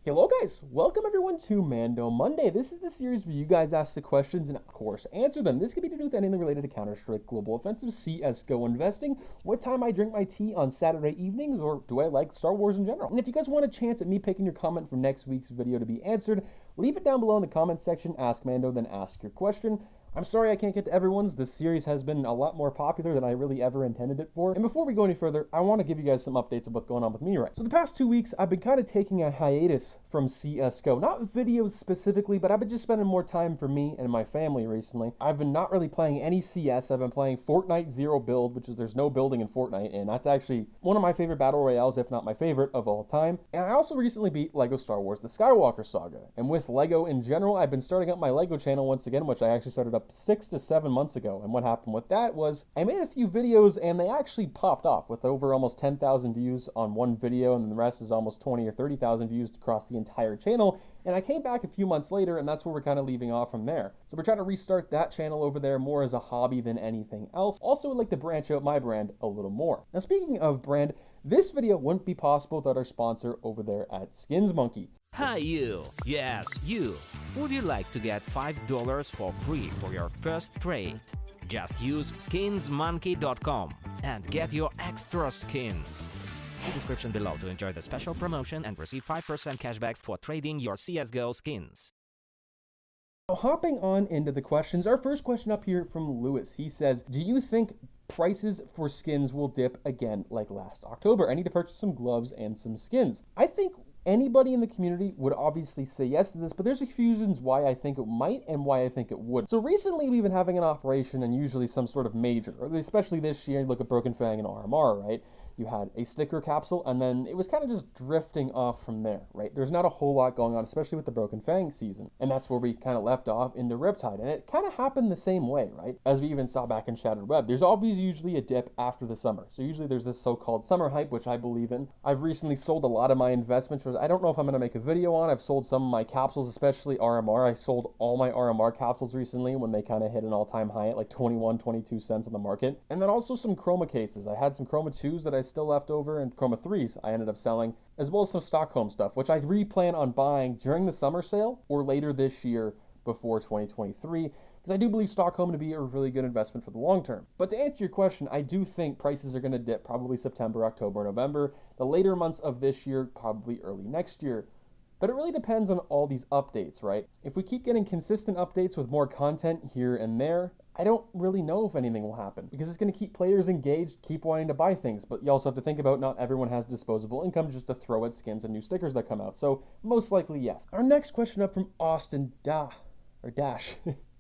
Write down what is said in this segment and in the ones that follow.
Hello guys, welcome everyone to Mando Monday. This is the series where you guys ask the questions and of course answer them. This could be to do with anything related to Counter-Strike, Global Offensive, CSGO investing, what time I drink my tea on Saturday evenings, or do I like Star Wars in general? And if you guys want a chance at me picking your comment for next week's video to be answered, leave it down below in the comment section, ask Mando, then ask your question. I'm sorry I can't get to everyone's. This series has been a lot more popular than I really ever intended it for. And before we go any further, I want to give you guys some updates of what's going on with me right. So the past 2 weeks, I've been kind of taking a hiatus from CSGO. Not videos specifically, but I've been just spending more time for me and my family recently. I've been not really playing any CS. I've been playing Fortnite Zero Build, which is there's no building in Fortnite, and that's actually one of my favorite battle royales, if not my favorite of all time. And I also recently beat Lego Star Wars The Skywalker Saga. And with Lego in general, I've been starting up my Lego channel once again, which I actually started up 6 to 7 months ago. And what happened with that was I made a few videos and they actually popped off with over almost 10,000 views on one video, and then the rest is almost 20 or 30,000 views across the entire channel. And I came back a few months later, and that's where we're kind of leaving off from there. So we're trying to restart that channel over there more as a hobby than anything else. Also would like to branch out my brand a little more. Now speaking of brand, this video wouldn't be possible without our sponsor over there at Skins Monkey. Hi you, yes you. Would you like to get $5 for free for your first trade? Just use skinsmonkey.com and get your extra skins. See description below to enjoy the special promotion and receive 5% cashback for trading your CSGO skins. Now, hopping on into the questions, our first question up here from Lewis. He says, do you think prices for skins will dip again like last October? I need to purchase some gloves and some skins. I think anybody in the community would obviously say yes to this, but there's a few reasons why I think it might and why I think it would. So recently we've been having an operation and usually some sort of major, especially this year, look at Broken Fang and RMR, right? You had a sticker capsule, and then it was kind of just drifting off from there, right? There's not a whole lot going on, especially with the Broken Fang season. And that's where we kind of left off into RIPTIDE. And it kind of happened the same way, right? As we even saw back in Shattered Web. There's always usually a dip after the summer. So usually there's this so-called summer hype, which I believe in. I've recently sold a lot of my investments. I don't know if I'm going to make a video on. I've sold some of my capsules, especially RMR. I sold all my RMR capsules recently when they kind of hit an all-time high at like 21, 22 cents on the market. And then also some Chroma cases. I had some Chroma 2s that I still left over, and Chroma 3s I ended up selling, as well as some Stockholm stuff, which I replan on buying during the summer sale or later this year before 2023, because I do believe Stockholm to be a really good investment for the long term. But to answer your question, I do think prices are going to dip probably September, October, November, the later months of this year, probably early next year. But it really depends on all these updates, right? If we keep getting consistent updates with more content here and there, I don't really know if anything will happen, because it's going to keep players engaged, keep wanting to buy things. But you also have to think about not everyone has disposable income just to throw at skins and new stickers that come out. So most likely, yes. Our next question up from Austin Dash.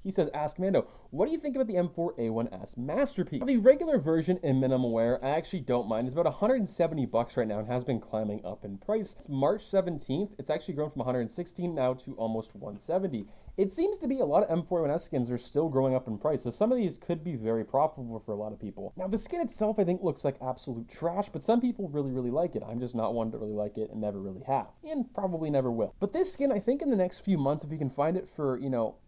He says, ask Mando, what do you think about the M4A1S Masterpiece? The regular version in minimum wear, I actually don't mind. It's about 170 bucks right now and has been climbing up in price. It's March 17th. It's actually grown from 116 now to almost 170. It seems to be a lot of M4A1S skins are still growing up in price, so some of these could be very profitable for a lot of people. Now, the skin itself, I think, looks like absolute trash, but some people really, really like it. I'm just not one to really like it and never really have, and probably never will. But this skin, I think in the next few months, if you can find it for,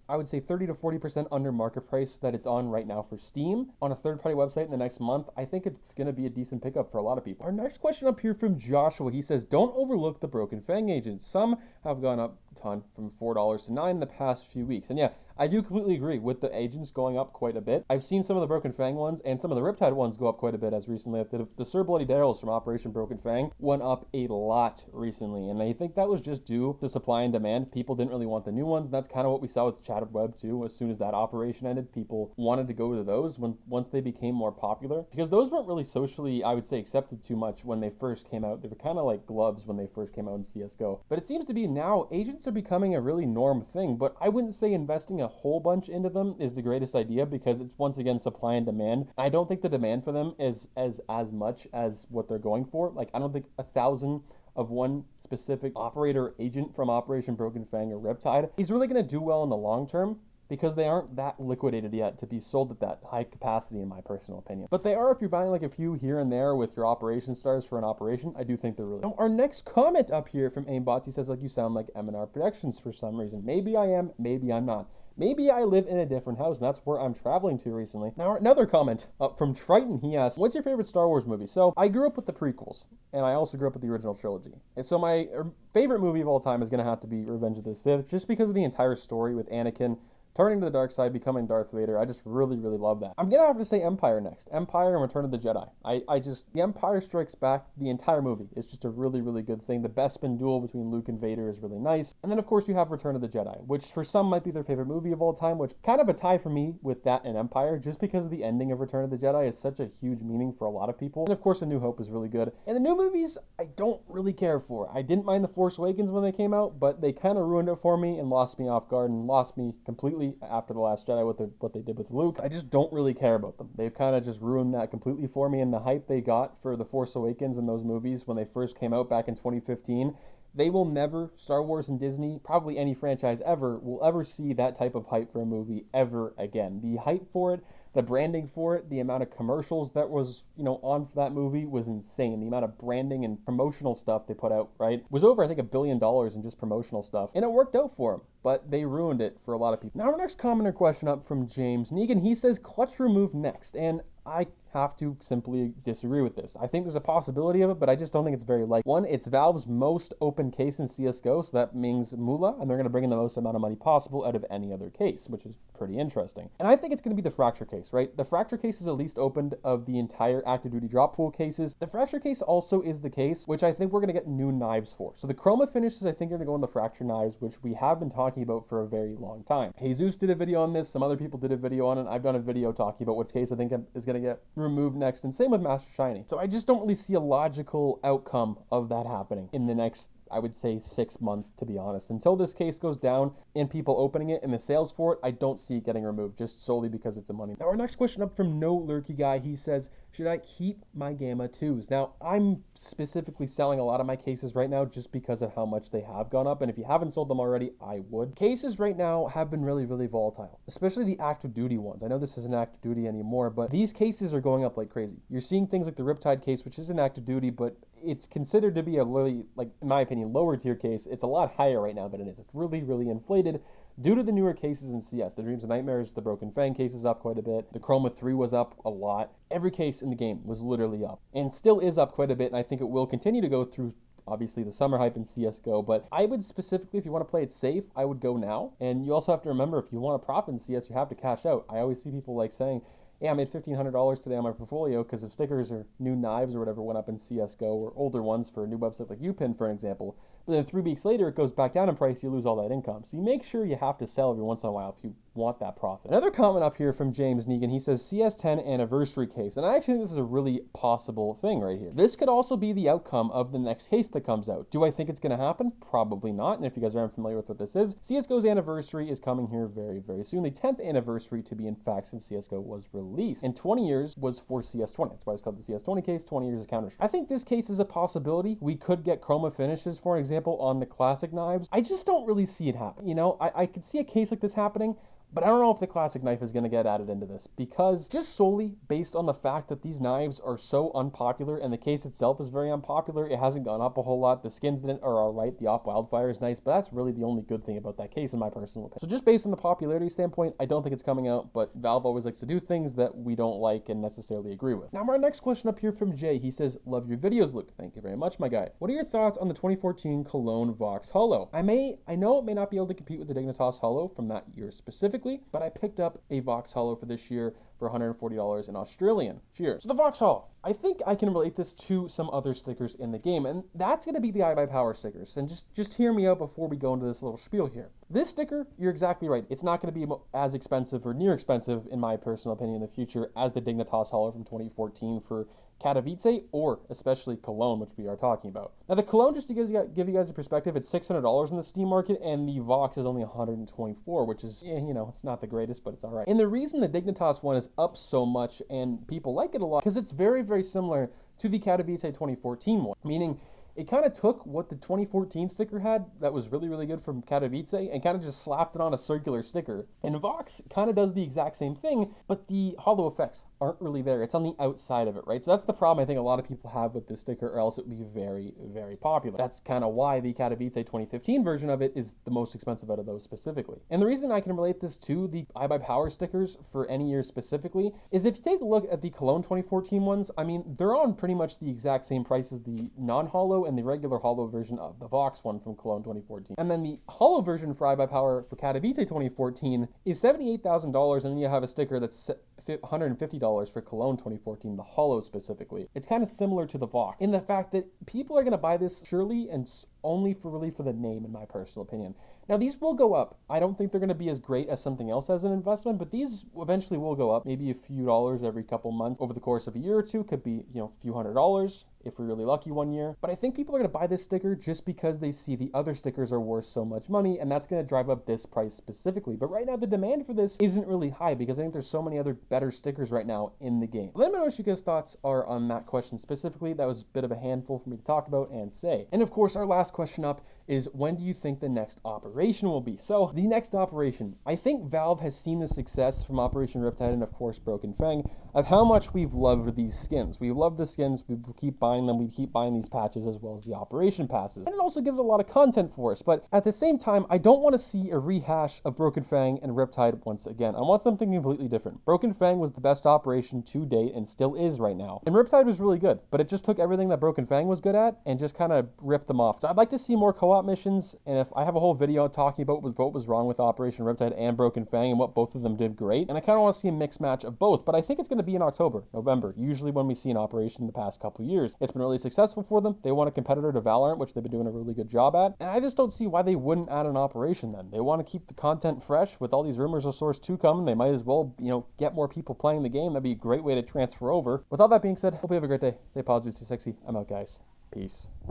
I would say 30 to 40% under market price that it's on right now for Steam on a third-party website in the next month, I think it's going to be a decent pickup for a lot of people. Our next question up here from Joshua, he says, don't overlook the Broken Fang agents. Some have gone up a ton from $4 to $9 in the past few weeks. And yeah, I do completely agree with the agents going up quite a bit. I've seen some of the Broken Fang ones and some of the RIPTIDE ones go up quite a bit as recently. The Sir Bloody Darrells from Operation Broken Fang went up a lot recently, and I think that was just due to supply and demand. People didn't really want the new ones, and that's kind of what we saw with Shattered Web too. As soon as that operation ended, people wanted to go to those once they became more popular, because those weren't really socially, I would say, accepted too much when they first came out. They were kind of like gloves when they first came out in CSGO. But it seems to be now agents are becoming a really norm thing, but I wouldn't say investing a whole bunch into them is the greatest idea, because it's once again supply and demand. I don't think the demand for them is as much as what they're going for. Like, I don't think 1,000 of one specific operator agent from Operation Broken Fang or RIPTIDE is really going to do well in the long term, because they aren't that liquidated yet to be sold at that high capacity, in my personal opinion. But they are if you're buying like a few here and there with your operation stars for an operation. I do think they're really. Now, our next comment up here from Aimbots, he says, like, you sound like M&R Productions for some reason. Maybe I am, maybe I'm not. maybe I live in a different house and that's where I'm traveling to recently. Now, another comment from Triton, he asks, what's your favorite Star Wars movie? So I grew up with the prequels, and I also grew up with the original trilogy. And so my favorite movie of all time is going to have to be Revenge of the Sith, just because of the entire story with Anakin turning to the dark side, becoming Darth Vader. I just really, really love that. I'm going to have to say Empire next. Empire and Return of the Jedi. The Empire Strikes Back, the entire movie is just a really, really good thing. The Bespin duel between Luke and Vader is really nice. And then, of course, you have Return of the Jedi, which for some might be their favorite movie of all time, which kind of a tie for me with that and Empire, just because the ending of Return of the Jedi is such a huge meaning for a lot of people. And, of course, A New Hope is really good. And the new movies, I don't really care for. I didn't mind The Force Awakens when they came out, but they kind of ruined it for me and lost me off guard and lost me completely after The Last Jedi with what they did with Luke. I just don't really care about them. They've kind of just ruined that completely for me, and the hype they got for The Force Awakens and those movies when they first came out back in 2015, they will never, Star Wars and Disney, probably any franchise ever, will ever see that type of hype for a movie ever again. The hype for it, the branding for it, the amount of commercials that was, on for that movie was insane. The amount of branding and promotional stuff they put out, right, was over, I think, $1 billion in just promotional stuff. And it worked out for them, but they ruined it for a lot of people. Now, our next comment or question up from James Negan, he says, clutch remove next. And I have to simply disagree with this. I think there's a possibility of it, but I just don't think it's very likely. One, it's Valve's most open case in CSGO, so that means moolah, and they're going to bring in the most amount of money possible out of any other case, which is pretty interesting. And I think it's going to be the Fracture case, right? The Fracture case is at least opened of the entire active duty drop pool cases. The Fracture case also is the case, which I think we're going to get new knives for. So the Chroma finishes, I think, are going to go in the Fracture knives, which we have been talking about for a very long time. Jesus did a video on this. Some other people did a video on it. I've done a video talking about which case I think is going to get removed next, and same with Master Shiny. So I just don't really see a logical outcome of that happening in the next, I would say, 6 months, to be honest. Until this case goes down and people opening it and the sales for it, I don't see it getting removed, just solely because it's a money. Now, our next question up from No Lurky Guy, he says, should I keep my Gamma 2s? Now, I'm specifically selling a lot of my cases right now just because of how much they have gone up, and if you haven't sold them already, I would. Cases right now have been really, really volatile, especially the active duty ones. I know this isn't active duty anymore, but these cases are going up like crazy. You're seeing things like the RIPTIDE case, which isn't active duty, but it's considered to be a really, in my opinion, lower tier case. It's a lot higher right now than it is. It's really, really inflated due to the newer cases in CS. The Dreams and Nightmares, the Broken Fang case is up quite a bit. The Chroma 3 was up a lot. Every case in the game was literally up and still is up quite a bit, and I think it will continue to go through obviously the summer hype in CSGO, but I would specifically, if you want to play it safe, I would go now. And you also have to remember, if you want to profit in CS, you have to cash out. I always see people saying, yeah, I made $1,500 today on my portfolio because if stickers or new knives or whatever went up in CSGO, or older ones for a new website like UPin, for an example, but then 3 weeks later it goes back down in price, you lose all that income. So you make sure you have to sell every once in a while if you want that profit. Another comment up here from James Negan, he says CS10 Anniversary case, and I actually think this is a really possible thing right here. This could also be the outcome of the next case that comes out. Do I think it's going to happen? Probably not, and if you guys are unfamiliar with what this is, CSGO's anniversary is coming here very, very soon. The 10th anniversary, to be in fact, since CSGO was released. And 20 years was for CS20. That's why it's called the CS20 case, 20 years of Counter-Strike. I think this case is a possibility. We could get Chroma finishes, for example, on the classic knives. I just don't really see it happen. I could see a case like this happening, but I don't know if the classic knife is going to get added into this, because just solely based on the fact that these knives are so unpopular and the case itself is very unpopular, it hasn't gone up a whole lot. The skins in it are alright. The Op Wildfire is nice, but that's really the only good thing about that case in my personal opinion. So just based on the popularity standpoint, I don't think it's coming out, but Valve always likes to do things that we don't like and necessarily agree with. Now, our next question up here from Jay, he says, love your videos, Luke. Thank you very much, my guy. What are your thoughts on the 2014 Cologne Vox Holo? I know it may not be able to compete with the Dignitas Holo from that year specifically, but I picked up a Vox Holo for this year for $140 in Australian. Cheers. So the Vox Holo, I think I can relate this to some other stickers in the game, and that's going to be the iBuyPower stickers. And just hear me out before we go into this little spiel here. This sticker, you're exactly right. It's not going to be as expensive or near expensive, in my personal opinion, in the future as the Dignitas Holo from 2014 for Katowice, or especially Cologne, which we are talking about. Now, the Cologne, just to give you guys a perspective, it's $600 in the Steam market, and the Vox is only $124, which is, it's not the greatest, but it's all right. And the reason the Dignitas one is up so much and people like it a lot, because it's very, very similar to the Katowice 2014 one, meaning it kind of took what the 2014 sticker had that was really, really good from Katowice and kind of just slapped it on a circular sticker. And Vox kind of does the exact same thing, but the holo effects aren't really there. It's on the outside of it, right? So that's the problem I think a lot of people have with this sticker, or else it would be very, very popular. That's kind of why the Katowice 2015 version of it is the most expensive out of those specifically. And the reason I can relate this to the iBuyPower stickers for any year specifically is if you take a look at the Cologne 2014 ones, I mean, they're on pretty much the exact same price as the non-holo and the regular holo version of the Vox one from Cologne 2014. And then the holo version for iBuyPower for Katowice 2014 is $78,000, and then you have a sticker that's $150 for Cologne 2014, the holo specifically. It's kind of similar to the Vox in the fact that people are going to buy this surely and only for the name, in my personal opinion. Now, these will go up. I don't think they're going to be as great as something else as an investment, but these eventually will go up, maybe a few dollars every couple months over the course of a year or two. Could be, a few $100s if we're really lucky one year. But I think people are going to buy this sticker just because they see the other stickers are worth so much money, and that's going to drive up this price specifically. But right now, the demand for this isn't really high because I think there's so many other better stickers right now in the game. Let me know what you guys' thoughts are on that question specifically. That was a bit of a handful for me to talk about and say. And of course, our last question up is, when do you think the next operation will be? So the next operation, I think Valve has seen the success from Operation Riptide and of course Broken Fang of how much we've loved these skins. We love the skins, we keep buying them, we keep buying these patches as well as the operation passes. And it also gives a lot of content for us, but at the same time, I don't want to see a rehash of Broken Fang and Riptide once again. I want something completely different. Broken Fang was the best operation to date and still is right now. And Riptide was really good, but it just took everything that Broken Fang was good at and just kind of ripped them off. So I'd like to see more co-op missions, and if I have a whole video talking about what was wrong with Operation Riptide and Broken Fang and what both of them did great, and I kind of want to see a mixed match of both, but I think it's going to be in October, November, usually when we see an operation in the past couple years. It's been really successful for them. They want a competitor to Valorant, which they've been doing a really good job at, and I just don't see why they wouldn't add an operation then. They want to keep the content fresh. With all these rumors of Source 2 coming, they might as well, get more people playing the game. That'd be a great way to transfer over. With all that being said, hope you have a great day. Stay positive, stay sexy. I'm out, guys. Peace.